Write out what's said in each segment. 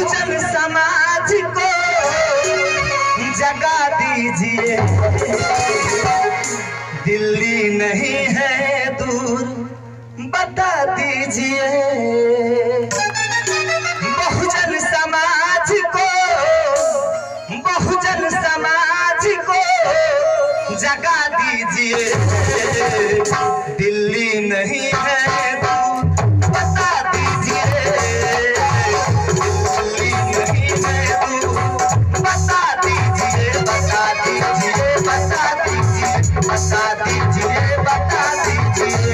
बहुजन समाज को जगा दीजिए। दिल्ली नहीं है दूर बता दीजिए। बहुजन समाज को जगा दीजिए। दिल्ली नहीं है दूर बता दीजिए। दिल्ली नहीं है दूर बता दीजिए। बता दीजिए, बता दीजिए, बता दीजिए, बता दीजिए।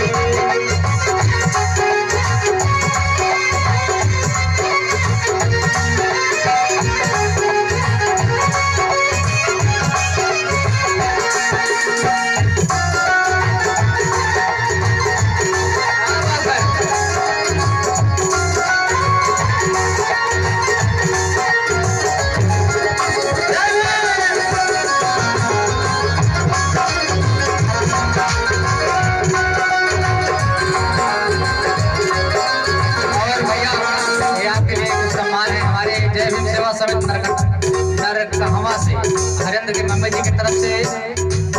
हरिंद्र के मम्मी जी की तरफ से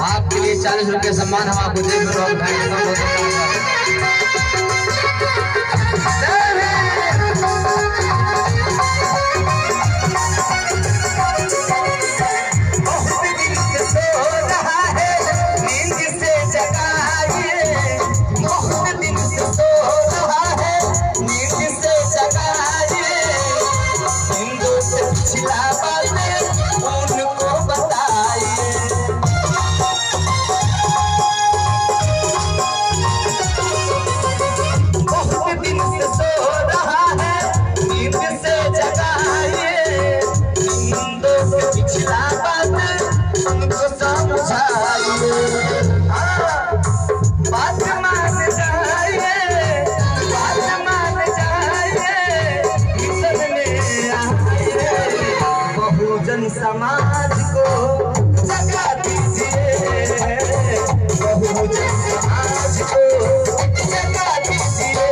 आपके लिए 40 रुपये सम्मान हम आपको दे समाज को जगा दीजिए। बहुजन समाज को जगा दीजिए।